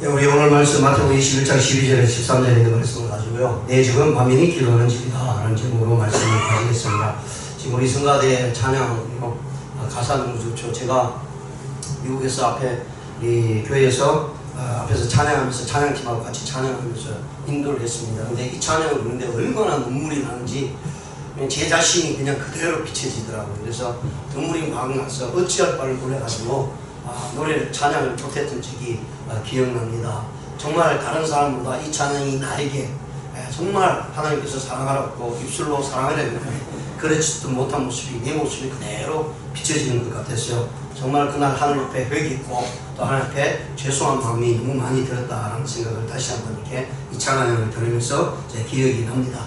네, 우리 오늘 말씀 마태복음 21장 12절에 13절에 있는 말씀을 가지고요. 내 집은 만민이 기도하는 집이다 라는 제목으로 말씀을 가지겠습니다. 지금 우리 성가대 찬양 가사 너무 좋죠. 제가 미국에서 앞에 이 교회에서 앞에서 찬양하면서 찬양팀하고 같이 찬양하면서 인도를 했습니다. 근데 이 찬양을 부르는데 얼마나 눈물이 나는지 제 자신이 그냥 그대로 비춰지더라고요. 그래서 눈물이 막 나서 어찌할 바를 몰라가지고 노래를 찬양을 못했던 적이 기억납니다. 정말 다른 사람보다 이 찬양이 나에게 정말 하나님께서 사랑하라고 입술로 사랑하라고 그렇지도 못한 모습이 내 모습이 그대로 비춰지는 것 같았어요. 정말 그날 하늘 앞에 회개 있고 또 하나님 앞에 죄송한 마음이 너무 많이 들었다라는 생각을 다시 한번 이렇게 이 찬양을 들으면서 제 기억이 납니다.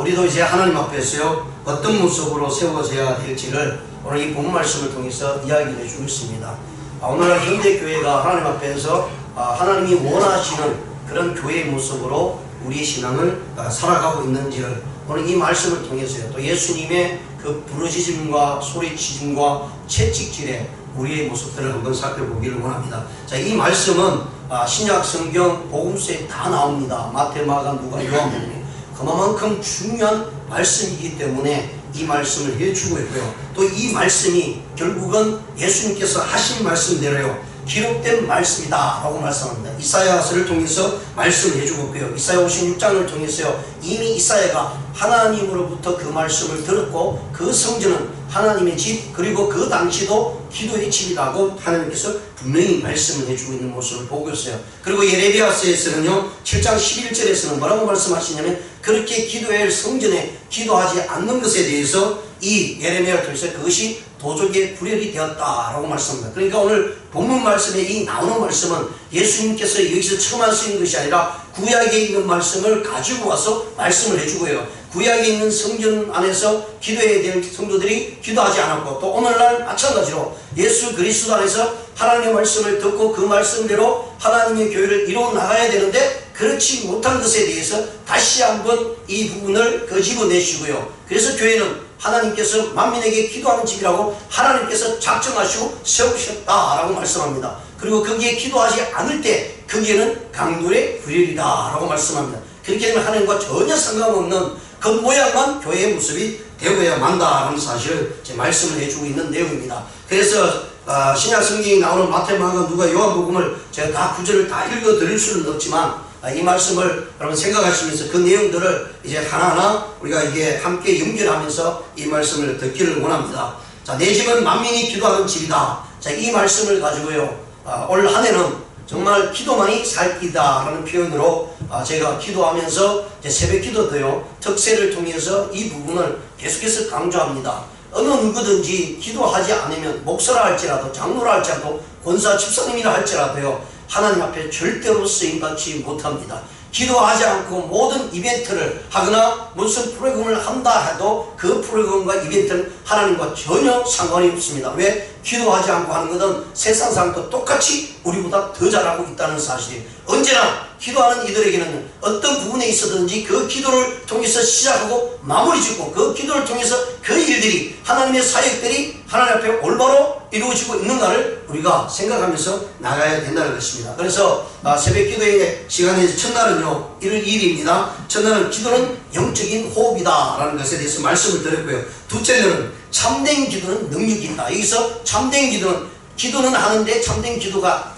우리도 이제 하나님 앞에서요 어떤 모습으로 세워져야 될지를 오늘 이 본 말씀을 통해서 이야기를 해주고 있습니다. 오늘날 현대교회가 하나님 앞에서 하나님이 원하시는 그런 교회의 모습으로 우리의 신앙을 살아가고 있는지를 오늘 이 말씀을 통해서요 또 예수님의 그 부르짖음과 소리치심과 채찍질에 우리의 모습들을 한번 살펴보기를 원합니다. 자, 이 말씀은 신약 성경 복음서에 다 나옵니다. 마태, 마가, 누가, 요한복음에 그만큼 중요한 말씀이기 때문에 이 말씀을 해주고 있고요. 또 이 말씀이 결국은 예수님께서 하신 말씀대로요 기록된 말씀이다 라고 말씀합니다. 이사야서를 통해서 말씀을 해주고 있고요. 이사야 56장을 통해서요 이미 이사야가 하나님으로부터 그 말씀을 들었고 그 성전은 하나님의 집 그리고 그 당시도 기도의 집이라고 하나님께서 분명히 말씀을 해주고 있는 모습을 보고 있어요. 그리고 예레미야서에서는요 7장 11절에서는 뭐라고 말씀하시냐면 그렇게 기도해야 할 성전에 기도하지 않는 것에 대해서 이 예레미야를 통해서 그것이 도적의 구렬이 되었다라고 말씀합니다. 그러니까 오늘 본문 말씀에 이 나오는 말씀은 예수님께서 여기서 처음 하시는 것이 아니라 구약에 있는 말씀을 가지고 와서 말씀을 해주고요. 구약에 있는 성전 안에서 기도해야 될 성도들이 기도하지 않았고 또 오늘날 마찬가지로 예수 그리스도 안에서 하나님의 말씀을 듣고 그 말씀대로 하나님의 교회를 이루어 나가야 되는데 그렇지 못한 것에 대해서 다시 한번 이 부분을 끄집어내시고요. 그래서 교회는 하나님께서 만민에게 기도하는 집이라고 하나님께서 작정하시고 세우셨다라고 말씀합니다. 그리고 거기에 기도하지 않을 때 거기에는 강도의 불혈이다 라고 말씀합니다. 그렇게 되면 하나님과 전혀 상관없는 겉모양만 교회의 모습이 되어야 만다라는 사실을 제 말씀을 해주고 있는 내용입니다. 그래서 신약 성경이 나오는 마태, 마가, 누가, 요한복음을 제가 다 구절을 다 읽어 드릴 수는 없지만 이 말씀을 여러분 생각하시면서 그 내용들을 이제 하나하나 우리가 이게 함께 연결하면서 이 말씀을 듣기를 원합니다. 자, 내 집은 만민이 기도하는 집이다. 자, 이 말씀을 가지고요 올 한 해는 정말 기도만이 살 길이다 라는 표현으로 제가 기도하면서 이제 새벽 기도도요 특세를 통해서 이 부분을 계속해서 강조합니다. 어느 누구든지 기도하지 않으면 목사라 할지라도 장로라 할지라도 권사 집사님이라 할지라도요 하나님 앞에 절대로 쓰임받지 못합니다. 기도하지 않고 모든 이벤트를 하거나 무슨 프로그램을 한다 해도 그 프로그램과 이벤트는 하나님과 전혀 상관이 없습니다. 왜? 기도하지 않고 하는 것은 세상 사람도 똑같이 우리보다 더 잘하고 있다는 사실이에요. 언제나 기도하는 이들에게는 어떤 부분에 있어든지 그 기도를 통해서 시작하고 마무리 짓고 그 기도를 통해서 그 일들이 하나님의 사역들이 하나님 앞에 올바로 이루어지고 있는가를 우리가 생각하면서 나가야 된다는 것입니다. 그래서 새벽 기도의 시간에 첫날은요 1월 2일입니다. 첫날은 기도는 영적인 호흡이다 라는 것에 대해서 말씀을 드렸고요. 둘째는 참된 기도는 능력이 있다. 여기서 참된 기도는 하는데 참된 기도가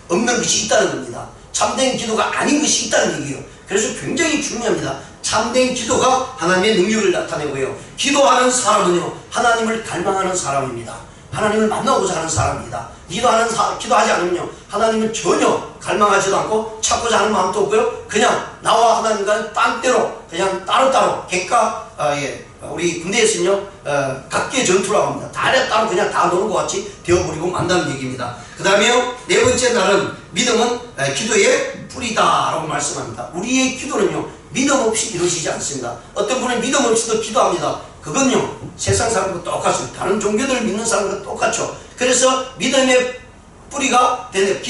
없는 것이 있다는 겁니다. 참된 기도가 아닌 것이 있다는 얘기예요. 그래서 굉장히 중요합니다. 참된 기도가 하나님의 능력을 나타내고요. 기도하는 사람은요 하나님을 닮아가는 사람입니다. 하나님을 만나고자 하는 사람입니다. 기도하지 않으면요 하나님은 전혀 갈망하지도 않고 찾고자 하는 마음도 없고요 그냥 나와 하나님과는 딴때로 그냥 따로따로 객가 우리 군대에서는요 각계 전투라고 합니다. 따로 그냥 다 노는 것 같이 되어버리고 만다는 얘기입니다. 그 다음에요 네 번째 날은 믿음은 기도의 뿌리다 라고 말씀합니다. 우리의 기도는요 믿음 없이 이루어지지 않습니다. 어떤 분은 믿음 없이도 기도합니다. 그건요 세상 사람과 똑같습니다. 다른 종교들을 믿는 사람과 똑같죠. 그래서 믿음의 뿌리가 되는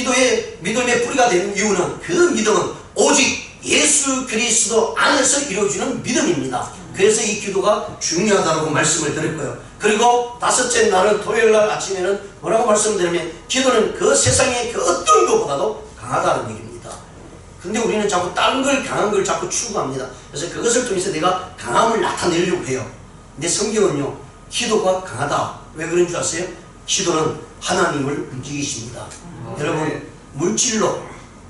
믿음의 뿌리가 되는 이유는 그 믿음은 오직 예수 그리스도 안에서 이루어지는 믿음입니다. 그래서 이 기도가 중요하다고 말씀을 드렸고요. 그리고 다섯째 날은 토요일 날 아침에는 뭐라고 말씀드리면 기도는 그 세상의 그 어떤 것보다도 강하다는 얘기입니다. 근데 우리는 자꾸 다른 걸 강한 걸 자꾸 추구합니다. 그래서 그것을 통해서 내가 강함을 나타내려고 해요. 근데 성경은요, 기도가 강하다. 왜 그런 줄 아세요? 기도는 하나님을 움직이십니다. 여러분, 물질로,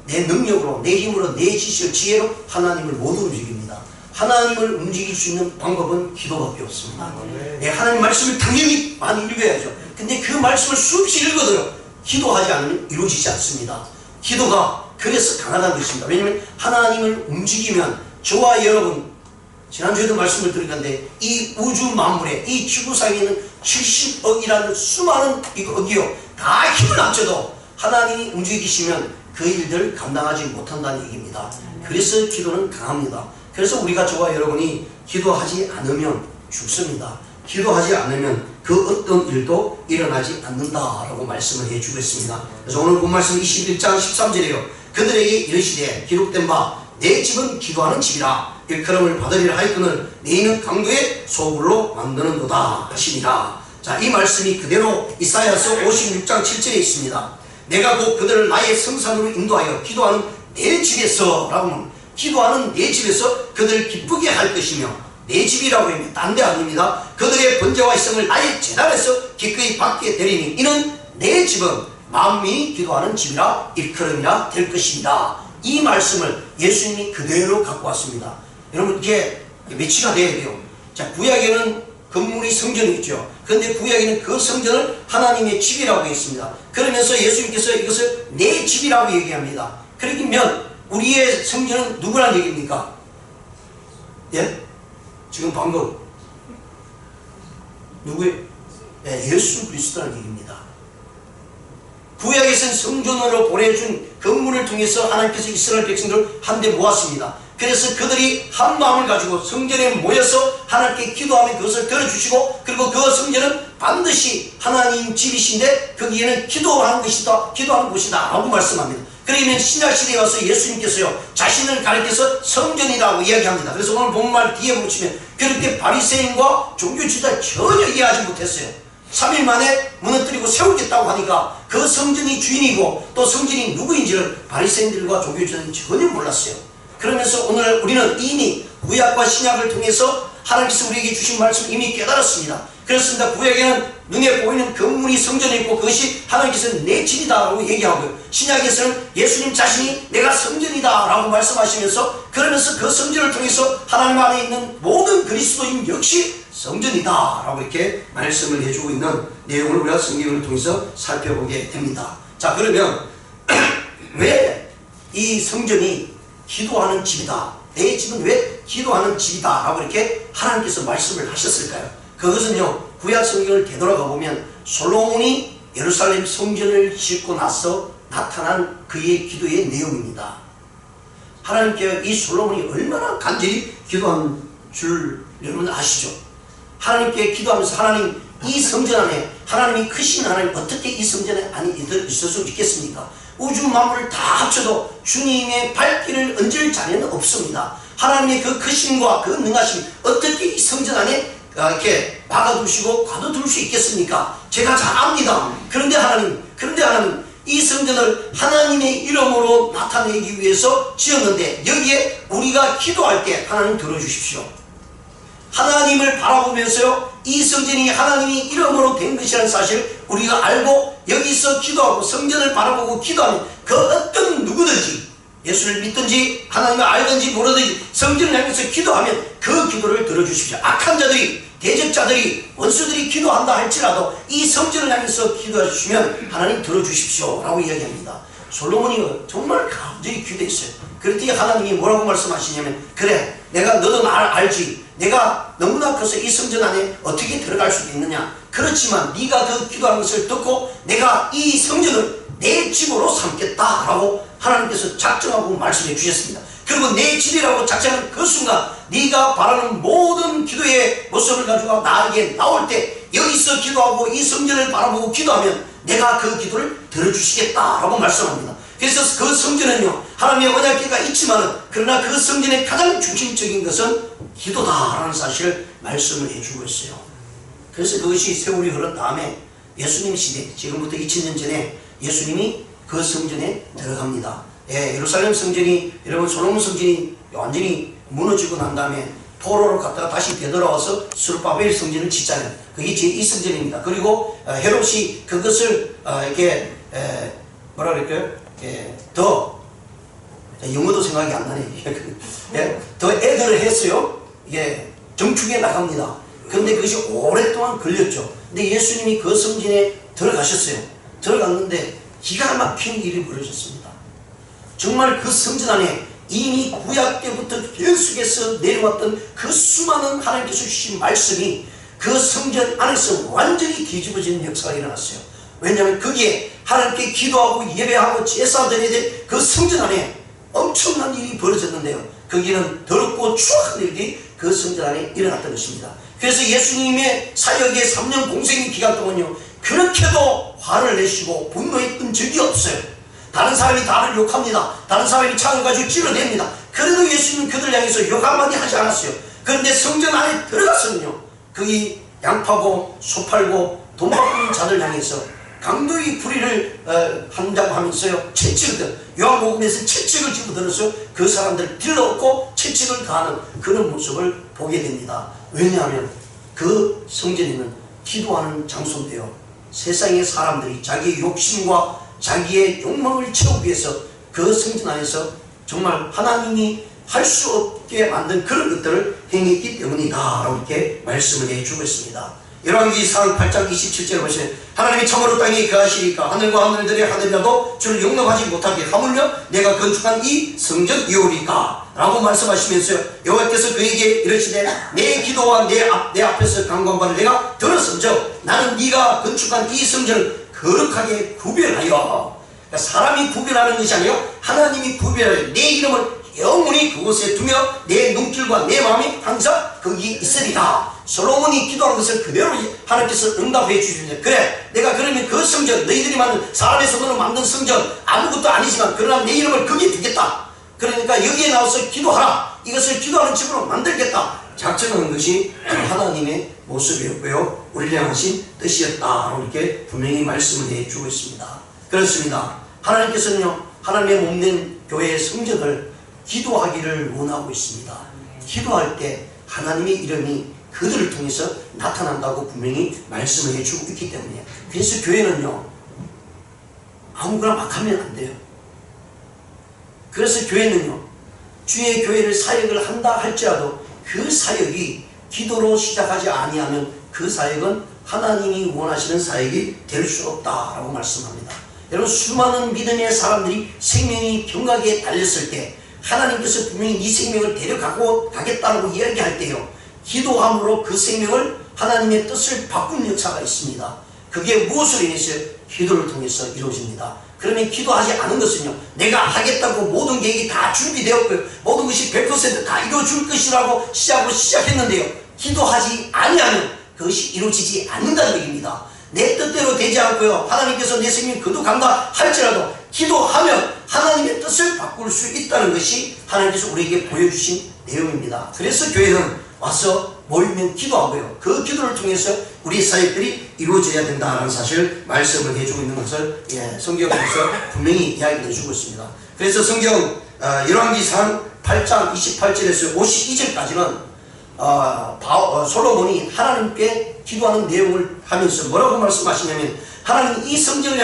내 능력으로, 내 힘으로, 내 지식으로, 지혜로 하나님을 못 움직입니다. 하나님을 움직일 수 있는 방법은 기도밖에 없습니다. 하나님 말씀을 당연히 많이 읽어야죠. 근데 그 말씀을 수없이 읽어도요, 기도하지 않으면 이루어지지 않습니다. 기도가 그래서 강하다는 것입니다. 왜냐하면 하나님을 움직이면 저와 여러분, 지난주에도 말씀을 드렸는데 이 우주 만물에, 이 지구상에 있는 70억이라는 수많은 억이요, 다 힘을 합쳐도 하나님이 움직이시면 그 일들 감당하지 못한다는 얘기입니다. 그래서 기도는 강합니다. 그래서 우리가, 저와 여러분이 기도하지 않으면 죽습니다. 기도하지 않으면 그 어떤 일도 일어나지 않는다라고 말씀을 해주고 있습니다. 그래서 오늘 본 말씀 21장 13절에요. 그들에게 이르시되 기록된 바 내 집은 기도하는 집이라. 일컬음을 받으리라 하였거늘 너희는 강도의 소굴로 만드는도다 하시니라. 자, 이 말씀이 그대로 이사야서 56장 7절에 있습니다. 내가 곧 그들을 나의 성산으로 인도하여 기도하는 내 집에서 라고 하면, 기도하는 내 집에서 그들을 기쁘게 할 것이며, 내 집이라고 하면 딴 데 아닙니다. 그들의 번제와 희생을 나의 제단에서 기꺼이 받게 되리니 이는 내 집은 만민이 기도하는 집이라 일컬음이라 될 것입니다. 이 말씀을 예수님이 그대로 갖고 왔습니다. 여러분, 이게 매치가 돼야 돼요. 자, 구약에는 건물이 성전이 있죠. 그런데 구약에는 그 성전을 하나님의 집이라고 했습니다. 그러면서 예수님께서 이것을 내 집이라고 얘기합니다. 그러면 우리의 성전은 누구란 얘기입니까? 예? 지금 방금 누구의? 예, 예수 그리스도라는 얘기입니다. 구약에서는 성전으로 보내준 건물을 통해서 하나님께서 이스라엘 백성들을 한데 모았습니다. 그래서 그들이 한 마음을 가지고 성전에 모여서 하나님께 기도하면 그것을 들어주시고, 그리고 그 성전은 반드시 하나님 집이신데 거기에는 기도하는 것이다, 기도하는 곳이다 라고 말씀합니다. 그러면 신약시대에 와서 예수님께서요, 자신을 가리켜서 성전이라고 이야기합니다. 그래서 오늘 본말 뒤에 보시면 그렇게 바리새인과 종교지도자 전혀 이해하지 못했어요. 3일 만에 무너뜨리고 세우겠다고 하니까 그 성전이 주인이고 또 성전이 누구인지를 바리새인들과 종교지도자는 전혀 몰랐어요. 그러면서 오늘 우리는 이미 구약과 신약을 통해서 하나님께서 우리에게 주신 말씀을 이미 깨달았습니다. 그렇습니다. 구약에는 눈에 보이는 건물이 성전에 있고 그것이 하나님께서는 내 집이다 라고 얘기하고요, 신약에서는 예수님 자신이 내가 성전이다 라고 말씀하시면서, 그러면서 그 성전을 통해서 하나님 안에 있는 모든 그리스도인 역시 성전이다 라고 이렇게 말씀을 해주고 있는 내용을 우리가 성경을 통해서 살펴보게 됩니다. 자, 그러면 왜 이 성전이 기도하는 집이다, 내 집은 왜 기도하는 집이다 라고 이렇게 하나님께서 말씀을 하셨을까요? 그것은요, 구약 성경을 되돌아가 보면 솔로몬이 예루살렘 성전을 짓고 나서 나타난 그의 기도의 내용입니다. 하나님께 이 솔로몬이 얼마나 간절히 기도한 줄 여러분 아시죠? 하나님께 기도하면서, 하나님, 이 성전 안에 하나님이 크신 하나님, 어떻게 이 성전에 안에 있을 수 있겠습니까? 우주 만물을 다 합쳐도 주님의 발길을 얹을 자리는 없습니다. 하나님의 그 크심과 그 능하심, 어떻게 이 성전 안에 이렇게 막아두시고 가둬둘 수 있겠습니까? 제가 잘 압니다. 그런데 하나님, 이 성전을 하나님의 이름으로 나타내기 위해서 지었는데 여기에 우리가 기도할 때 하나님 들어주십시오. 하나님을 바라보면서요, 이 성전이 하나님의 이름으로 된 것이라는 사실을 우리가 알고 여기서 기도하고 성전을 바라보고 기도하면 그 어떤 누구든지, 예수를 믿든지 하나님을 알든지 모르든지 성전을 향해서 기도하면 그 기도를 들어주십시오. 악한 자들이, 대적자들이, 원수들이 기도한다 할지라도 이 성전을 향해서 기도해 주시면 하나님 들어주십시오 라고 이야기합니다. 솔로몬이 정말 간절히 기도했어요. 그랬더니 하나님이 뭐라고 말씀하시냐면, 그래, 내가 너도 나를 알지, 내가 너무나 커서 이 성전 안에 어떻게 들어갈 수도 있느냐, 그렇지만 네가 그 기도하는 것을 듣고 내가 이 성전을 내 집으로 삼겠다 라고 하나님께서 작정하고 말씀해 주셨습니다. 그리고 내 집이라고 작정하는 그 순간 네가 바라는 모든 기도의 모습을 가지고 나에게 나올 때 여기서 기도하고 이 성전을 바라보고 기도하면 내가 그 기도를 들어주시겠다 라고 말씀합니다. 그래서 그 성전은요, 하나님의 언약궤가 있지만은, 그러나 그 성전의 가장 중심적인 것은 기도다라는 사실을 말씀을 해주고 있어요. 그래서 그것이 세월이 흐른 다음에 예수님 시대, 지금부터 2000년 전에 예수님이 그 성전에 들어갑니다. 예, 예루살렘 성전이, 여러분 솔로몬 성전이 완전히 무너지고 난 다음에 포로로 갔다가 다시 되돌아와서 스룹바벨 성전을 짓잖아요. 그게 제2성전입니다. 그리고 헤롯이 그것을 이렇게 뭐라 그럴까요? 더 영어도 생각이 안 나네. 더 애들을 했어요. 이게 정축에 나갑니다. 그런데 그것이 오랫동안 걸렸죠. 근데 예수님이 그 성전에 들어가셨어요. 들어갔는데 기가 막힌 일이 벌어졌습니다. 정말 그 성전 안에 이미 구약 때부터 계속해서 내려왔던 그 수많은 하나님께서 주신 말씀이 그 성전 안에서 완전히 뒤집어지는 역사가 일어났어요. 왜냐하면 거기에 하나님께 기도하고 예배하고 제사 드려야 될 그 성전 안에 엄청난 일이 벌어졌는데요. 거기는 더럽고 추악한 일이 그 성전 안에 일어났던 것입니다. 그래서 예수님의 사역의 3년 공생의 기간 동안요, 그렇게도 화를 내시고 분노했던 적이 없어요. 다른 사람이 나를 욕합니다. 다른 사람이 창을 가지고 찔러댑니다. 그래도 예수님은 그들 향해서 욕 한마디 하지 않았어요. 그런데 성전 안에 들어갔으면요, 거기 양파고 소팔고 돈 바꾸는 자들 향해서 강도의 불의를 한다고 하면서요, 채찍을, 요한복음에서 채찍을 집어들어서 그 사람들을 들러엎고 채찍을 가하는 그런 모습을 보게 됩니다. 왜냐하면 그 성전에는 기도하는 장소인데요, 세상의 사람들이 자기의 욕심과 자기의 욕망을 채우기 위해서 그 성전 안에서 정말 하나님이 할 수 없게 만든 그런 것들을 행했기 때문이다 라고 이렇게 말씀을 해주고 있습니다. 열왕기상 8장 27절에 보시면 하나님이 참으로 땅에 거하시리까 하늘과 하늘들의 하늘이라도 주를 용납하지 못하게 하물며 내가 건축한 이 성전 이오리까 라고 말씀하시면서요, 여호와께서 그에게 이르시되 내 기도와 내 앞에서 간구한 바를 내가 들었은즉 나는 네가 건축한 이 성전을 거룩하게 구별하여, 그러니까 사람이 구별하는 것이 아니요 하나님이 구별하여 내 이름을 영원히 그곳에 두며 내 눈길과 내 마음이 항상 거기 있으리라. 솔로몬이 기도한 것을 그대로 하나님께서 응답해 주시는데, 그래 내가 그러면 그 성전, 너희들이 만든 사람의 손으로 만든 성전 아무것도 아니지만 그러나 내 이름을 거기에 두겠다. 그러니까 여기에 나와서 기도하라. 이것을 기도하는 집으로 만들겠다. 작정하는 것이 하나님의 모습이었고요, 우리를 향하신 뜻이었다 이렇게 분명히 말씀을 해주고 있습니다. 그렇습니다. 하나님께서는요, 하나님의 몸된 교회의 성전을 기도하기를 원하고 있습니다. 기도할 때 하나님의 이름이 그들을 통해서 나타난다고 분명히 말씀을 해주고 있기 때문에, 그래서 교회는요 아무거나 막 하면 안 돼요. 그래서 교회는요, 주의 교회를 사역을 한다 할지라도 그 사역이 기도로 시작하지 아니하면 그 사역은 하나님이 원하시는 사역이 될 수 없다라고 말씀합니다. 여러분, 수많은 믿음의 사람들이 생명이 경각에 달렸을 때 하나님께서 분명히 이 생명을 데려가고 가겠다고 이야기할 때요, 기도함으로 그 생명을 하나님의 뜻을 바꾸는 역사가 있습니다. 그게 무엇으로 인해서? 기도를 통해서 이루어집니다. 그러면 기도하지 않은 것은요, 내가 하겠다고 모든 계획이 다 준비되었고요, 모든 것이 100% 다 이루어질 것이라고 시작했는데요, 기도하지 아니하면 그것이 이루어지지 않는다는 얘기입니다. 내 뜻대로 되지 않고요, 하나님께서 내 생명 거두간다 할지라도 기도하면 하나님의 뜻을 바꿀 수 있다는 것이 하나님께서 우리에게 보여주신 내용입니다. 그래서 교회는 와서 모이면 기도하고요, 그 기도를 통해서 우리 사역들이 이루어져야 된다는 사실 말씀을 해주고 있는 것을 성경에서 분명히 이야기를 해주고 있습니다. 그래서 성경 열왕기상 8장 28절에서 52절까지는 솔로몬이 하나님께 기도하는 내용을 하면서 뭐라고 말씀하시냐면, 하나님 이 성전을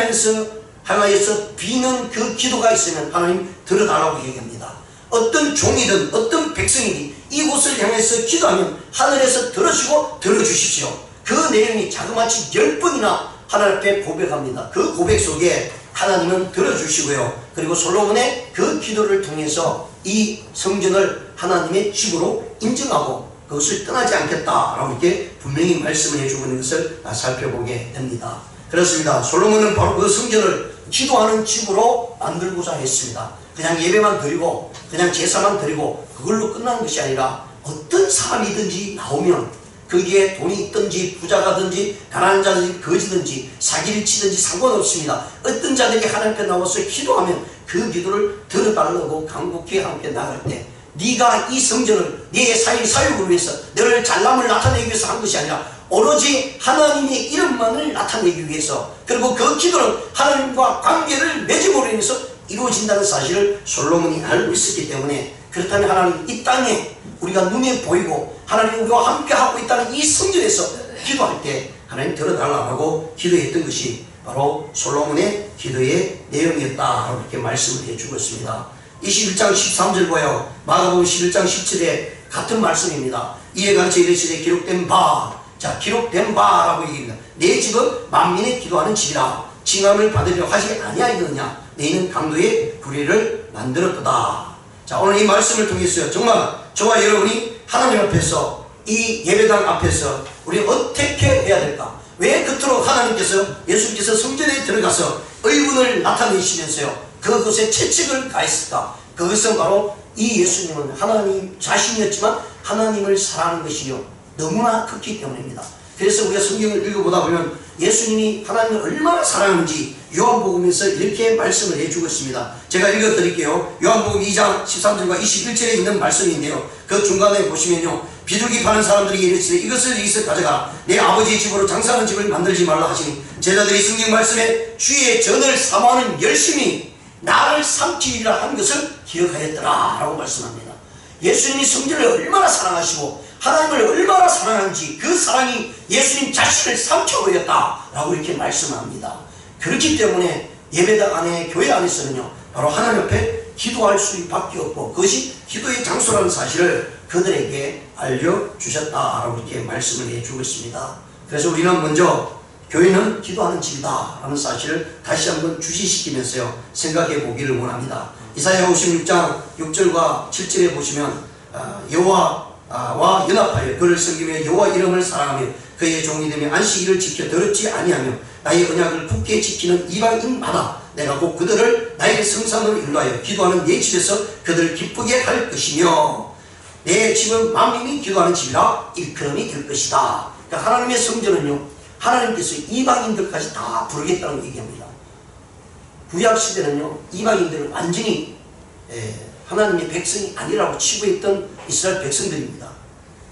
향하여서 비는 그 기도가 있으면 하나님 들어달라고 얘기합니다. 어떤 종이든 어떤 백성이든 이곳을 향해서 기도하면 하늘에서 들으시고 들어주십시오. 그 내용이 자그마치 10번이나 하나님 앞에 고백합니다. 그 고백 속에 하나님은 들어주시고요, 그리고 솔로몬의 그 기도를 통해서 이 성전을 하나님의 집으로 인정하고 그것을 떠나지 않겠다라고 이렇게 분명히 말씀을 해주고 있는 것을 살펴보게 됩니다. 그렇습니다. 솔로몬은 바로 그 성전을 기도하는 집으로 만들고자 했습니다. 그냥 예배만 드리고 그냥 제사만 드리고 그걸로 끝나는 것이 아니라, 어떤 사람이든지 나오면 거기에 돈이 있든지 부자가든지 가난한 자든지 거지든지 사기를 치든지 상관없습니다. 어떤 자들이 하나님 앞에 나와서 기도하면 그 기도를 들어달라고 간곡히 함께 나갈 때, 네가 이 성전을 네 사역을 위해서 너를 잘남을 나타내기 위해서 한 것이 아니라 오로지 하나님의 이름만을 나타내기 위해서, 그리고 그 기도는 하나님과 관계를 맺음으로 통해서 이루어진다는 사실을 솔로몬이 알고 있었기 때문에, 그렇다면 하나님 이 땅에 우리가 눈에 보이고 하나님 우리와 함께 하고 있다는 이 성전에서 기도할 때 하나님 들어달라고 기도했던 것이 바로 솔로몬의 기도의 내용이었다 이렇게 말씀을 해주고 있습니다. 21장 13절 보여 마가복음 11장 17에 같은 말씀입니다. 이에 가르쳐 이르시되 기록된 바, 자 기록된 바라고 얘기합니다. 내 집은 만민의 기도하는 집이라 칭함을 받으려 하지 아니하였느냐, 너희는 강도의 구례를 만들었도다. 자, 오늘 이 말씀을 통해서 정말 저와 여러분이 하나님 앞에서, 이 예배당 앞에서 우리 어떻게 해야 될까? 왜 그토록 하나님께서, 예수님께서 성전에 들어가서 의문을 나타내시면서요 그것에 채찍을 가했을까? 그것은 바로 이 예수님은 하나님 자신이었지만 하나님을 사랑하는 것이요 너무나 컸기 때문입니다. 그래서 우리가 성경을 읽어보다 보면 예수님이 하나님을 얼마나 사랑하는지 요한복음에서 이렇게 말씀을 해주고 있습니다. 제가 읽어드릴게요. 요한복음 2장 13절과 21절에 있는 말씀인데요, 그 중간에 보시면요, 비둘기 파는 사람들이 이르시되 이것을 여기서 가져가 내 아버지의 집으로 장사하는 집을 만들지 말라 하시니, 제자들이 성경 말씀에 주의 전을 사모하는 열심히 나를 삼키리라 한 것을 기억하였더라 라고 말씀합니다. 예수님이 성전을 얼마나 사랑하시고 하나님을 얼마나 사랑하는지 그 사랑이 예수님 자신을 삼켜버렸다 라고 이렇게 말씀합니다. 그렇기 때문에 예배당 안에, 교회 안에서는요 바로 하나님 앞에 기도할 수밖에 없고 그것이 기도의 장소라는 사실을 그들에게 알려주셨다라고 이렇게 말씀을 해주고 있습니다. 그래서 우리는 먼저 교회는 기도하는 집이다 라는 사실을 다시 한번 주시시키면서요 생각해 보기를 원합니다. 이사야 56장 6절과 7절에 보시면 여호와와 연합하여 그를 섬기며 여호와 이름을 사랑하며 그의 종이 되며 안식일을 지켜 더럽지 아니하며 나의 언약을 굳게 지키는 이방인마다 내가 곧 그들을 나의 성산으로 인도하여 기도하는 내 집에서 그들을 기쁘게 할 것이며 내 집은 만민이 기도하는 집이라 일컬음이 될 것이다. 그러니까 하나님의 성전은요 하나님께서 이방인들까지 다 부르겠다는 얘기합니다. 구약시대는요 이방인들을 완전히 하나님의 백성이 아니라고 치부했던 이스라엘 백성들입니다.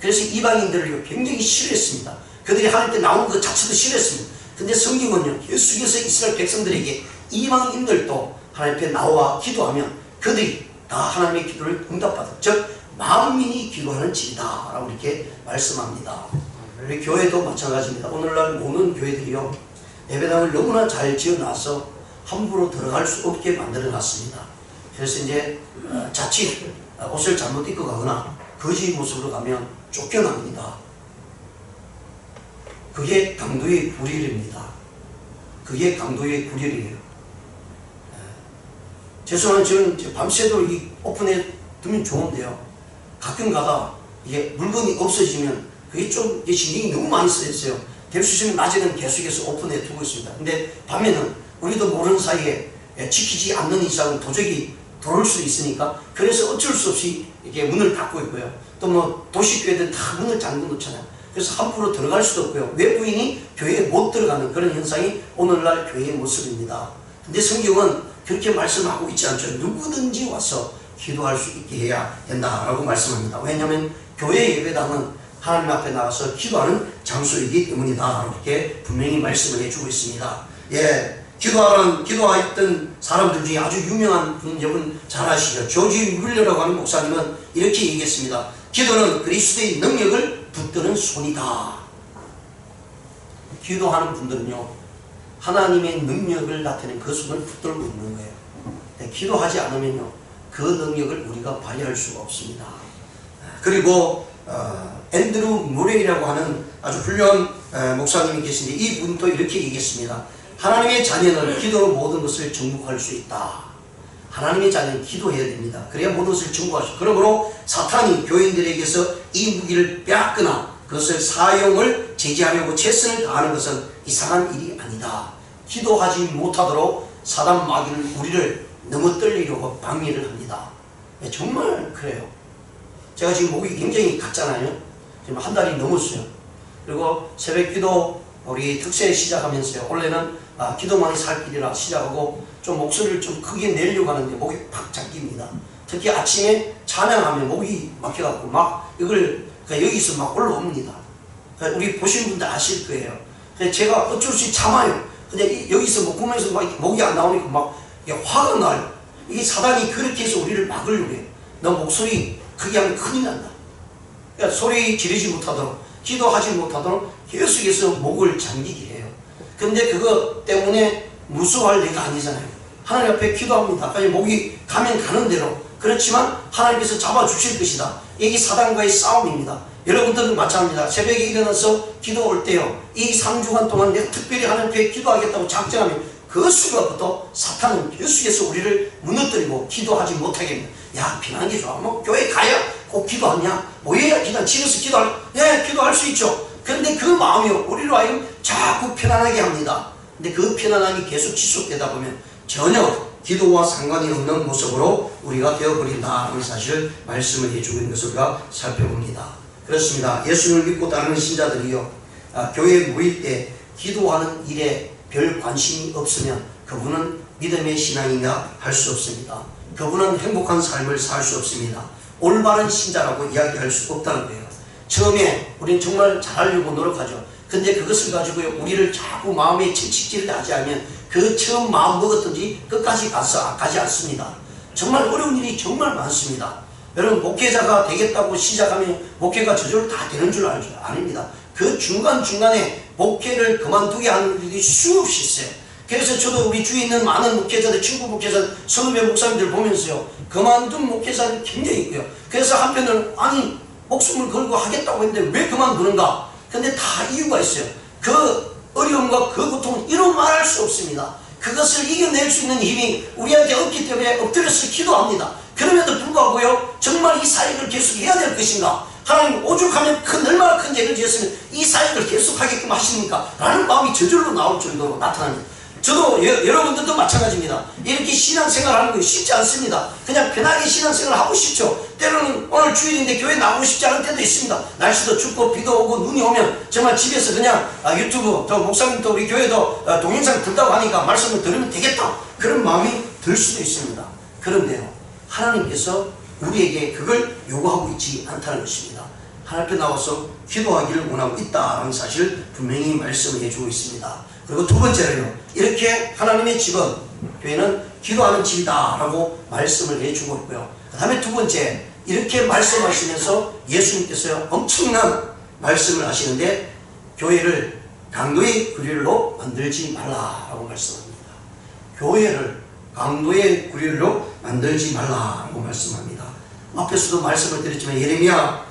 그래서 이방인들을 굉장히 싫어했습니다. 그들이 하나님 때 나온 것 자체도 싫어했습니다. 근데 성경은요 계속해서 이스라엘 백성들에게 이방인들도 하나님 앞에 나와 기도하면 그들이 다 하나님의 기도를 응답받아, 즉 만민이 기도하는 집이다 라고 이렇게 말씀합니다. 우리 교회도 마찬가지입니다. 오늘날 모든 교회들이요 예배당을 너무나 잘 지어놔서 함부로 들어갈 수 없게 만들어놨습니다. 그래서 이제 자칫 옷을 잘못 입고 가거나 거지 모습으로 가면 쫓겨납니다. 그게 강도의 구렬입니다. 그게 강도의 구렬이에요. 죄송한 저는 밤새도록 이 오픈해 두면 좋은데요, 가끔 가다 이게 물건이 없어지면 그게 좀 신경이 너무 많이 쓰였어요. 될 수 있으면 낮에는 계속해서 오픈해 두고 있습니다. 근데 밤에는 우리도 모르는 사이에 지키지 않는 이상은 도저히 들어올 수 있으니까, 그래서 어쩔 수 없이 이렇게 문을 닫고 있고요. 또 뭐 도시교회들은 다 문을 잠궈 놓잖아요. 그래서 함부로 들어갈 수도 없고요. 외부인이 교회에 못 들어가는 그런 현상이 오늘날 교회의 모습입니다. 근데 성경은 그렇게 말씀하고 있지 않죠. 누구든지 와서 기도할 수 있게 해야 된다라고 말씀합니다. 왜냐하면 교회 예배당은 하나님 앞에 나가서 기도하는 장소이기 때문이다 이렇게 분명히 말씀을 해주고 있습니다. 기도했던 사람들 중에 아주 유명한 분 여러분 잘 아시죠? 조지 뮬러라고 하는 목사님은 이렇게 얘기했습니다. 기도는 그리스도의 능력을 붙드는 손이다. 기도하는 분들은요 하나님의 능력을 나타내는 그 손을 붙들고 있는 거예요. 기도하지 않으면요 그 능력을 우리가 발휘할 수가 없습니다. 그리고 앤드루 모레이라고 하는 아주 훌륭한 목사님이 계신데 이 분도 이렇게 얘기했습니다. 하나님의 자녀는 기도로 모든 것을 정복할 수 있다. 하나님의 자녀는 기도해야 됩니다. 그래야 모든 것을 정복할 수 있다. 그러므로 사탄이 교인들에게서 이 무기를 빼앗거나 그것을 사용을 제지하려고 최선을 다하는 것은 이상한 일이 아니다. 기도하지 못하도록 사단 마귀는 우리를 넘어뜨리려고 방해를 합니다. 정말 그래요. 제가 지금 목이 굉장히 갔잖아요. 지금 한 달이 넘었어요. 그리고 새벽 기도 우리 특세 시작하면서요 원래는 기도만이 살 길이라 시작하고 좀 목소리를 좀 크게 내려고 하는데 목이 팍 잠깁니다. 특히 아침에 찬양하면 목이 막혀갖고 막 이걸 여기서 막 올라옵니다. 우리 보시는 분들 아실 거예요. 제가 어쩔 수 없이 참아요. 근데 여기서 목구멍에서 막 목이 안 나오니까 막 이게 화가 나요. 이 사단이 그렇게 해서 우리를 막으려고 해요. 너 목소리 크게 하면 큰일 난다. 그러니까 소리 지르지 못하도록, 기도하지 못하도록 계속해서 목을 잠기게 해요. 근데 그거 때문에 무서워할 내가 아니잖아요. 하나님 앞에 기도합니다. 목이 가면 가는 대로. 그렇지만 하나님께서 잡아주실 것이다. 이게 사단과의 싸움입니다. 여러분들은 마찬가지입니다. 새벽에 일어나서 기도 올 때요, 이 3주간 동안 내가 특별히 하나님 앞에 기도하겠다고 작정하면 그 순간부터 사탄은 계속해서 우리를 무너뜨리고 기도하지 못하게 합니다. 야, 피나는 게 좋아. 뭐 교회 가야 꼭 기도하냐? 뭐해야 기도, 집에서 기도할, 네, 기도할 수 있죠. 그런데 그 마음이 우리로 하여금 자꾸 편안하게 합니다. 근데 그 편안함이 계속 지속되다 보면 전혀 기도와 상관이 없는 모습으로 우리가 되어버린다는 사실을 말씀을 해주고 있는 것을 우리가 살펴봅니다. 그렇습니다. 예수님을 믿고 따르는 신자들이요, 교회에 모일 때 기도하는 일에 별 관심이 없으면 그분은 믿음의 신앙이냐 할 수 없습니다. 그분은 행복한 삶을 살 수 없습니다. 올바른 신자라고 이야기할 수 없다는 거예요. 처음에 우리는 정말 잘하려고 노력하죠. 근데 그것을 가지고 우리를 자꾸 마음에 채찍질을 하지 않으면 그 처음 마음 먹었던지 끝까지 가지 않습니다. 정말 어려운 일이 정말 많습니다. 여러분, 목회자가 되겠다고 시작하면 목회가 저절로 다 되는 줄 알죠? 아닙니다. 그 중간중간에 목회를 그만두게 하는 일이 수없이 있어요. 그래서 저도 우리 주위에 있는 많은 목회자들, 친구 목회자들, 선후배 목사님들 보면서요, 그만둔 목회자들이 굉장히 있고요. 그래서 한편으로는 아니, 목숨을 걸고 하겠다고 했는데 왜 그만두는가? 근데 다 이유가 있어요. 그 어려움과 그 고통은 이루 말할 수 없습니다. 그것을 이겨낼 수 있는 힘이 우리한테 없기 때문에 엎드려서 기도합니다. 그럼에도 불구하고요, 정말 이 사역을 계속 해야 될 것인가? 하나님, 오죽하면 얼마나 큰 죄를 지었으면 이 사역을 계속하게끔 하십니까? 라는 마음이 저절로 나올 정도로 나타납니다. 저도 여러분들도 마찬가지입니다. 이렇게 신앙생활 하는 거 쉽지 않습니다. 그냥 편하게 신앙생활 하고 싶죠. 때로는 오늘 주일인데 교회 나오고 싶지 않은 때도 있습니다. 날씨도 춥고 비도 오고 눈이 오면 정말 집에서 그냥 유튜브, 또 목사님도 우리 교회도 동영상 듣다고 하니까 말씀을 들으면 되겠다, 그런 마음이 들 수도 있습니다. 그런데요, 하나님께서 우리에게 그걸 요구하고 있지 않다는 것입니다. 하나님 앞에 나와서 기도하기를 원하고 있다는 사실을 분명히 말씀을 해주고 있습니다. 그리고 두 번째로요, 이렇게 하나님의 집은, 교회는 기도하는 집이다 라고 말씀을 해주고 있고요. 그 다음에 두 번째, 이렇게 말씀하시면서 예수님께서요, 엄청난 말씀을 하시는데 교회를 강도의 구릴로 만들지 말라라고 말씀합니다. 교회를 강도의 구릴로 만들지 말라라고 말씀합니다. 앞에서도 말씀을 드렸지만 예레미야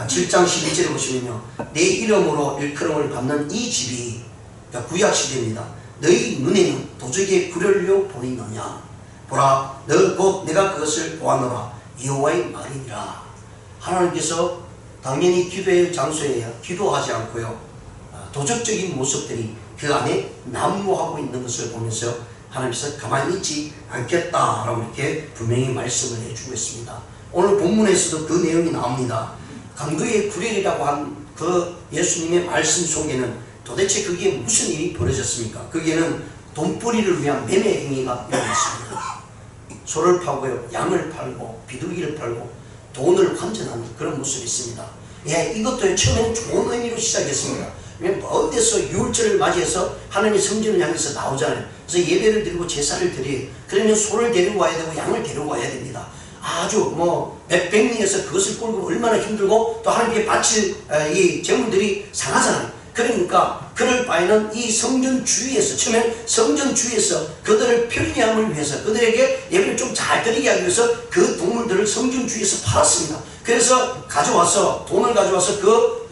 7장 11절에 보시면요, 내 이름으로 일컬음을 받는 이 집이, 그러니까 구약시대입니다. 너희 눈에는 도적의 구렬로 보이느냐? 보라, 너 곧 내가 그것을 보았노라. 여호와의 말이니라. 하나님께서 당연히 기도의 장소에 기도하지 않고요, 도적적인 모습들이 그 안에 난무하고 있는 것을 보면서 하나님께서 가만히 있지 않겠다라고 이렇게 분명히 말씀을 해주고 있습니다. 오늘 본문에서도 그 내용이 나옵니다. 강도의 구렬이라고 한 그 예수님의 말씀 속에는 도대체 그게 무슨 일이 벌어졌습니까? 거기에는 돈벌이를 위한 매매 행위가 일어났습니다. 소를 파고요, 양을 팔고 비둘기를 팔고 돈을 환전하는 그런 모습이 있습니다. 예, 이것도 처음에는 좋은 의미로 시작했습니다. 왜냐하면 먼 데서 유월절을 맞이해서 하나님의 성전을 향해서 나오잖아요. 그래서 예배를 드리고 제사를 드려요. 그러면 소를 데리고 와야 되고 양을 데리고 와야 됩니다. 아주 백리에서 그것을 끌고 얼마나 힘들고 또 하나님께 바칠 이 제물들이 상하잖아요. 그러니까 그럴 바에는 이 성전 주위에서, 처음에 성전 주위에서 그들을 편리함을 위해서, 그들에게 예배를 좀 잘 드리게 하기 위해서 그 동물들을 성전 주위에서 팔았습니다. 그래서 가져와서, 돈을 가져와서 그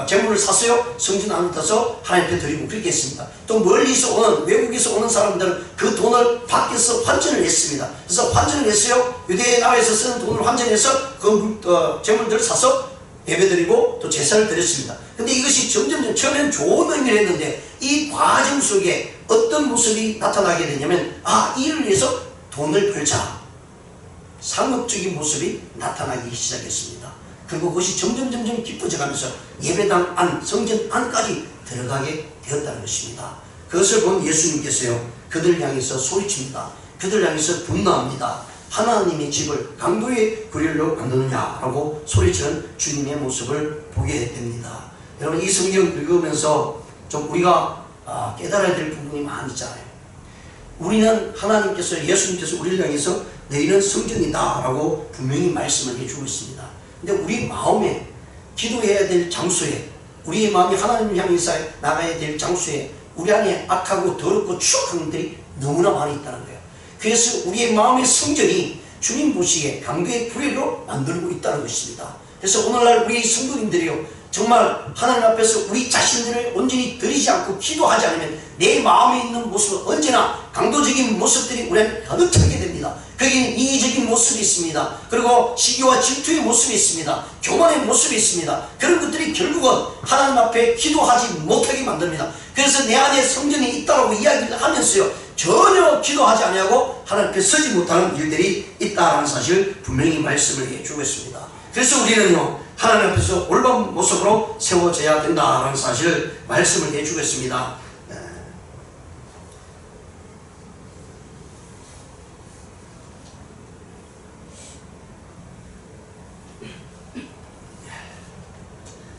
제물을 샀어요. 성전 안에 타서 하나님께 드리고 그렇게 했습니다. 또 멀리서 오는, 외국에서 오는 사람들은 그 돈을 밖에서 환전을 했습니다. 그래서 환전을 했어요. 유대 나라에서 쓰는 돈을 환전해서 그 제물들을 사서 예배드리고 또 제사를 드렸습니다. 근데 이것이 점점 처음엔 좋은 의미를 했는데 이 과정 속에 어떤 모습이 나타나게 되냐면, 이를 위해서 돈을 벌자, 상업적인 모습이 나타나기 시작했습니다. 그리고 그것이 점점 깊어져 가면서 예배당 안, 성전 안까지 들어가게 되었다는 것입니다. 그것을 본 예수님께서요, 그들 향해서 소리칩니다. 그들 향해서 분노합니다. 하나님의 집을 강도의 구렬로 만드느냐라고 소리치는 주님의 모습을 보게 됩니다. 여러분, 이 성경 읽으면서 좀 우리가 깨달아야 될 부분이 많이 있잖아요. 우리는 하나님께서 예수님께서 우리를 향해서 너희는 성전이다 라고 분명히 말씀을 해주고 있습니다. 근데 우리 마음에 기도해야 될 장소에, 우리의 마음이 하나님을 향해서 나가야 될 장소에 우리 안에 악하고 더럽고 추악한 것들이 너무나 많이 있다는 거예요. 그래서 우리의 마음의 성전이 주님 보시기에 강도의 구례로 만들고 있다는 것입니다. 그래서 오늘날 우리 성도님들이요, 정말 하나님 앞에서 우리 자신들을 온전히 드리지 않고 기도하지 않으면 내 마음에 있는 모습은 언제나 강도적인 모습들이 우리는 가득하게 됩니다. 거기는 이기적인 모습이 있습니다. 그리고 시기와 질투의 모습이 있습니다. 교만의 모습이 있습니다. 그런 것들이 결국은 하나님 앞에 기도하지 못하게 만듭니다. 그래서 내 안에 성전이 있다고 이야기를 하면서요, 전혀 기도하지 아니하고 하나님 앞에 서지 못하는 일들이 있다는 사실을 분명히 말씀을 해주고 있습니다. 그래서 우리는요, 하나님 앞에서 올바른 모습으로 세워져야 된다는 사실을 말씀을 해주고 있습니다.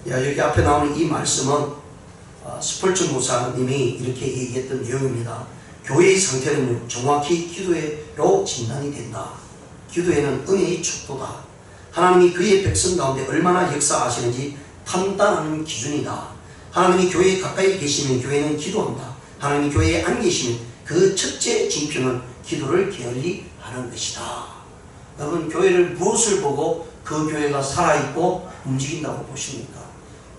여기 앞에 나오는 이 말씀은 스펄전 목사님이 이렇게 얘기했던 내용입니다. 교회의 상태는 정확히 기도회로 진단이 된다. 기도회는 은혜의 척도다. 하나님이 그의 백성 가운데 얼마나 역사하시는지 판단하는 기준이다. 하나님이 교회에 가까이 계시면 교회는 기도한다. 하나님이 교회에 안 계시면 그 첫째 징표는 기도를 게을리 하는 것이다. 여러분, 교회를 무엇을 보고 그 교회가 살아있고 움직인다고 보십니까?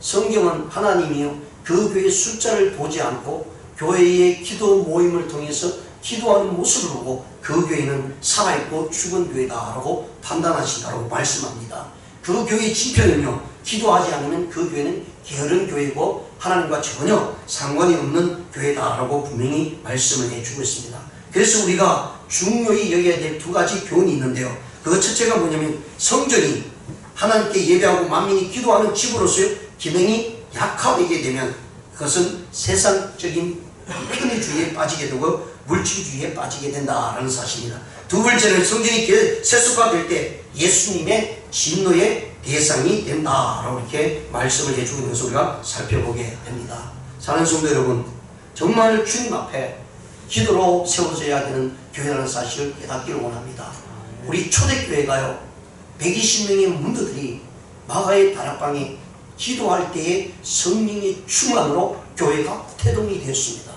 성경은 하나님이요, 그 교회의 숫자를 보지 않고 교회의 기도 모임을 통해서 기도하는 모습을 보고 그 교회는 살아있고 죽은 교회다라고 판단하신다고 말씀합니다. 그 교회의 지표는요, 기도하지 않으면 그 교회는 게으른 교회고 하나님과 전혀 상관이 없는 교회다라고 분명히 말씀을 해주고 있습니다. 그래서 우리가 중요히 여겨야 될 두 가지 교훈이 있는데요, 그 첫째가 뭐냐면 성전이 하나님께 예배하고 만민이 기도하는 집으로서의 기능이 약화되게 되면 그것은 세상적인 편의주의에 빠지게 되고 물질주의에 빠지게 된다는 사실입니다. 두 번째는 성전이 세속화될 때 예수님의 진노의 대상이 된다라고 이렇게 말씀을 해주고 있는 것을 우리가 살펴보게 됩니다. 사랑하는 성도 여러분, 정말 주님 앞에 기도로 세워져야 되는 교회라는 사실을 깨닫기를 원합니다. 우리 초대교회가요, 120명의 문도들이 마가의 다락방에 기도할 때에 성령의 충만으로 교회가 태동이 되었습니다.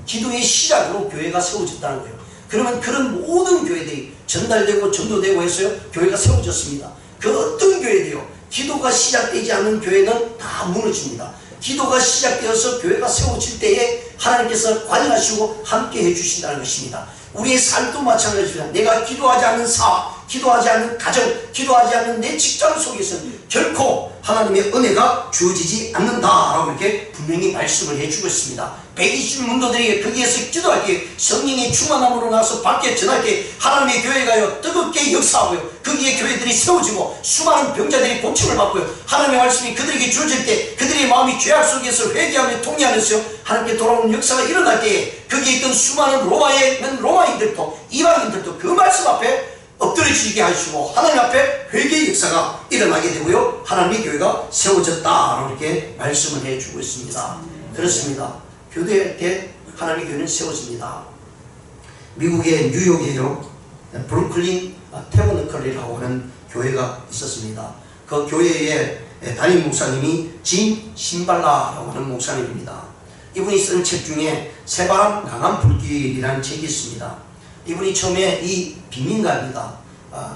기도의 시작으로 교회가 세워졌다는 거예요. 그러면 그런 모든 교회들이 전달되고 전도되고 해서요, 교회가 세워졌습니다. 그 어떤 교회도요, 기도가 시작되지 않는 교회는 다 무너집니다. 기도가 시작되어서 교회가 세워질 때에 하나님께서 관여하시고 함께 해주신다는 것입니다. 우리의 삶도 마찬가지입니다. 내가 기도하지 않는 사업, 기도하지 않는 가정, 기도하지 않는 내 직장 속에서는 결코 하나님의 은혜가 주어지지 않는다라고 이렇게 분명히 말씀을 해주고 있습니다. 120문도들에게 거기에서 기도할 때 성령의 충만함으로 나서 밖에 전할 때 하나님의 교회가요, 뜨겁게 역사하고요, 거기에 교회들이 세워지고 수많은 병자들이 고침을 받고요, 하나님의 말씀이 그들에게 주어질 때 그들의 마음이 죄악 속에서 회개하며 통회하면서 하나님께 돌아오는 역사가 일어날 때에 거기에 있던 수많은 로마인들도 이방인들도 그 말씀 앞에 엎드려지게 하시고 하나님 앞에 회개의 역사가 일어나게 되고요, 하나님의 교회가 세워졌다라고 이렇게 말씀을 해주고 있습니다. 그렇습니다. 교회할 때 하나님의 교회는 세워집니다. 미국의 뉴욕에요, 브루클린 태버너클이라고 하는 교회가 있었습니다. 그 교회의 담임 목사님이 진 신발라라고 하는 목사님입니다. 이분이 쓴 책 중에 새바람 강한 불길이라는 책이 있습니다. 이분이 처음에 이 빈민가입니다.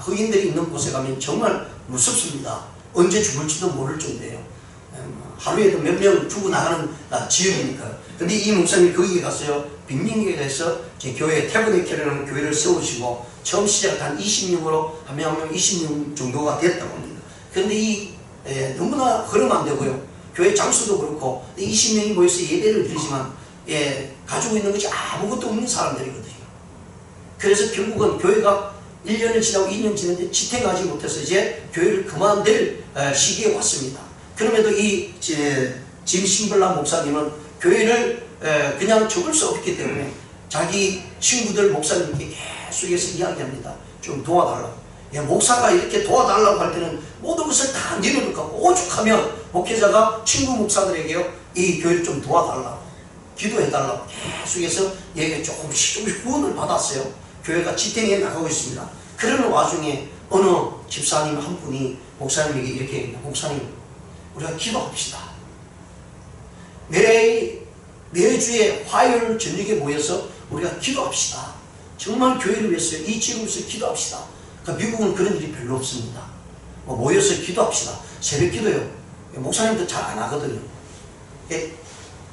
흑인들이 있는 곳에 가면 정말 무섭습니다. 언제 죽을지도 모를 정도예요. 하루에도 몇 명 죽어나가는 지역이니까요. 근데 이 목사님이 거기에 갔어요. 빈민가에 가서 제 교회 태버너클이라는 교회를 세우시고 처음 시작한 20명으로 한 명 20명 정도가 됐다고 합니다. 그런데 너무나 흐르면 안 되고요, 교회 장소도 그렇고 20명이 모여서 예배를 드리지만 가지고 있는 것이 아무것도 없는 사람들이거든요. 그래서 결국은 교회가 1년을 지나고 2년 지났는데 지탱하지 못해서 이제 교회를 그만둘 시기에 왔습니다. 그럼에도 이 짐 신블라 목사님은 교회를 그냥 접을 수 없기 때문에 자기 친구들 목사님께 계속해서 이야기합니다. 좀 도와달라고. 목사가 이렇게 도와달라고 할 때는 모든 것을 다 내려놓고 오죽하면 목회자가 친구 목사들에게요, 이 교회를 좀 도와달라고 기도해달라고 계속해서 얘가 조금씩 후원을 받았어요. 교회가 지탱해 나가고 있습니다. 그러는 와중에 어느 집사님 한 분이 목사님에게 이렇게 얘기합니다. 목사님, 우리가 기도합시다. 매주에 화요일 저녁에 모여서 우리가 기도합시다. 정말 교회를 위해서 이 지역을 위해서 기도합시다. 그러니까 미국은 그런 일이 별로 없습니다. 모여서 기도합시다. 새벽 기도요. 목사님도 잘 안 하거든요.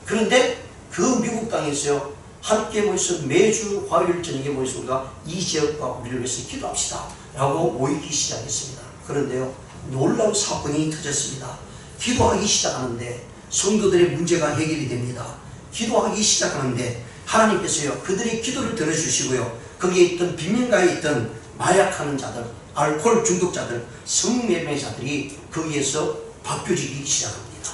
그런데 그 미국 땅에서요, 함께 모여서 매주 화요일 저녁에 모여서 우리가 이 지역과 우리를 위해서 기도합시다 라고 모이기 시작했습니다. 그런데요, 놀라운 사건이 터졌습니다. 기도하기 시작하는데 성도들의 문제가 해결이 됩니다. 기도하기 시작하는데 하나님께서요, 그들의 기도를 들어주시고요, 거기에 있던 빈민가에 있던 마약하는 자들, 알코올 중독자들, 성매매자들이 거기에서 바뀌어지기 시작합니다.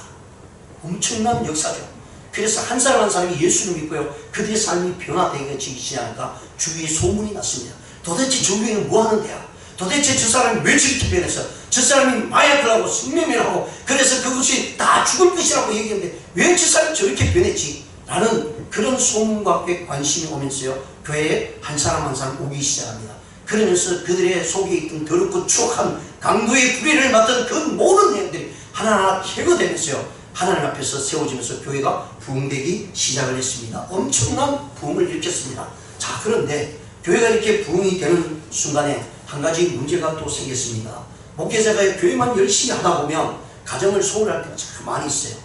엄청난 역사죠. 그래서 한 사람 한 사람이 예수를 믿고요, 그들의 삶이 변화되기 시작하니까 주위에 소문이 났습니다. 도대체 저 교회는 뭐 하는 데야? 도대체 저 사람이 왜 저렇게 변했어? 저 사람이 마약을 하고 성매매를 하고 그래서 그것이 다 죽을 것이라고 얘기했는데 왜 저 사람이 저렇게 변했지? 라는 그런 소문과 함께 관심이 오면서요, 교회에 한 사람 한 사람 오기 시작합니다. 그러면서 그들의 속에 있던 더럽고 추악한 강도의 불의를 맡은 그 모든 내용들이 하나하나 해거되면서요, 하나님 앞에서 세워지면서 교회가 부흥되기 시작을 했습니다. 엄청난 부흥을 일으켰습니다. 자, 그런데 교회가 이렇게 부흥이 되는 순간에 한 가지 문제가 또 생겼습니다. 목회자가 교회만 열심히 하다 보면 가정을 소홀할 때가 참 많이 있어요.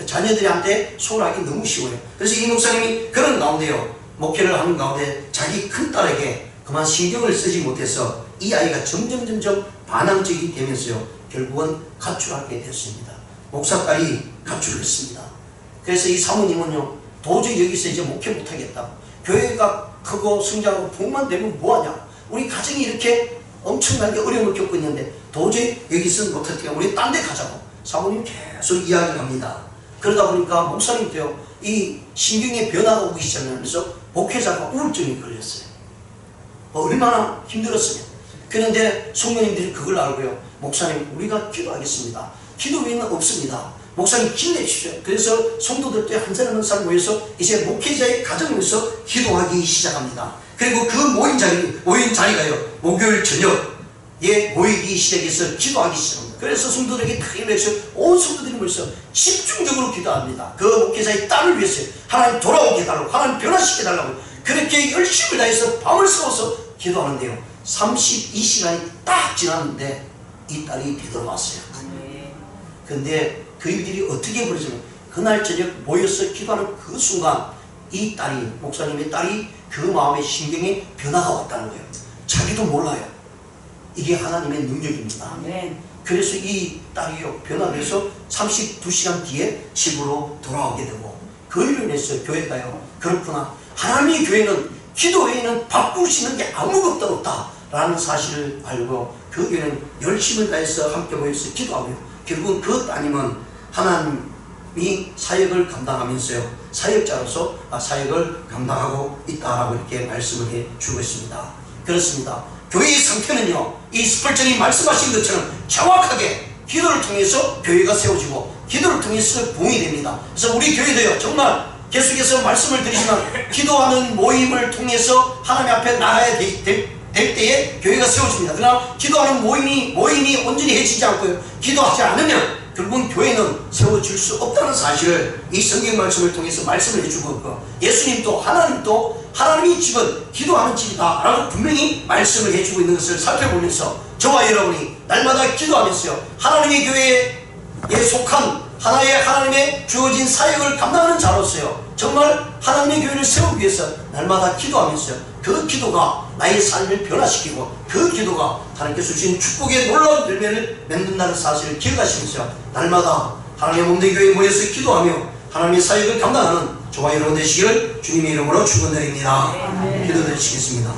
자녀들한테 소홀하기 너무 쉬워요. 그래서 이 목사님이 그런 가운데요, 목회를 하는 가운데 자기 큰딸에게 그만 신경을 쓰지 못해서 이 아이가 점점 반항적이 되면서요, 결국은 가출하게 됐습니다. 목사딸이 가출을 했습니다. 그래서 이 사모님은요, 도저히 여기서 이제 목회 못하겠다. 교회가 크고 성장하고 부흥만 되면 뭐하냐. 우리 가정이 이렇게 엄청나게 어려움을 겪고 있는데 도저히 여기서 못하니까 우리 딴 데 가자고 사모님 계속 이야기를 합니다. 그러다 보니까 목사님도요, 이 신경의 변화가 오기 시작하면서 목회자가 우울증이 걸렸어요. 얼마나 힘들었으면. 그런데 성도님들이 그걸 알고요, 목사님 우리가 기도하겠습니다. 기도 외에는 없습니다. 목사님 힘내십시오. 그래서 성도들도 한 사람 한 사람 모여서 이제 목회자의 가정을 위해서 기도하기 시작합니다. 그리고 그 모인 자리가요, 목요일 저녁에 모이기 시작해서 기도하기 시작합니다. 그래서 성도들에게 크게 외쳐 온 성도들이 모여서 집중적으로 기도합니다. 그 목회자의 딸을 위해서 하나님 돌아오게 해달라고, 하나님 변화시켜 달라고 그렇게 열심을 다해서 밤을 새워서 기도하는데요, 32시간이 딱 지났는데 이 딸이 되돌아왔어요. 근데 그 일들이 어떻게 벌어지면 그날 저녁 모여서 기도하는 그 순간 이 딸이, 목사님의 딸이 그 마음의 신경에 변화가 왔다는 거예요. 자기도 몰라요. 이게 하나님의 능력입니다. 그래서 이 딸이요, 변화돼서 32시간 뒤에 집으로 돌아오게 되고, 그 일로 인해서 교회가요, 그렇구나, 하나님의 교회는 기도 외에는 바꿀 수 있는 게 아무것도 없다 라는 사실을 알고 그 교회는 열심을 다해서 함께 모여서 기도하고요, 결국은 그 따님은 하나님이 사역을 감당하면서요, 사역자로서 사역을 감당하고 있다라고 이렇게 말씀을 해 주고 있습니다. 그렇습니다. 교회의 상태는요, 이 스펄전이 말씀하신 것처럼 정확하게 기도를 통해서 교회가 세워지고 기도를 통해서 부흥이 됩니다. 그래서 우리 교회도요, 정말 계속해서 말씀을 드리지만 기도하는 모임을 통해서 하나님 앞에 나가야 될 때에 교회가 세워집니다. 그러나 기도하는 모임이 온전히 해지지 않고요, 기도하지 않으면 결국은 교회는 세워질 수 없다는 사실을 이 성경 말씀을 통해서 말씀을 해주고 있고, 예수님도 하나님도 하나님의 집은 기도하는 집이다 라고 분명히 말씀을 해주고 있는 것을 살펴보면서 저와 여러분이 날마다 기도하면서요, 하나님의 교회에 속한 하나님의 주어진 사역을 감당하는 자로서요, 정말 하나님의 교회를 세우기 위해서 날마다 기도하면서요, 그 기도가 나의 삶을 변화시키고 그 기도가 하나님께서 주신 축복의 놀라운 열매를 맺는다는 사실을 기억하시면서 날마다 하나님의 몸된 교회에 모여서 기도하며 하나님의 사역을 감당하는 저와 여러분 되시기를 주님의 이름으로 축원드립니다. 기도드리시겠습니다.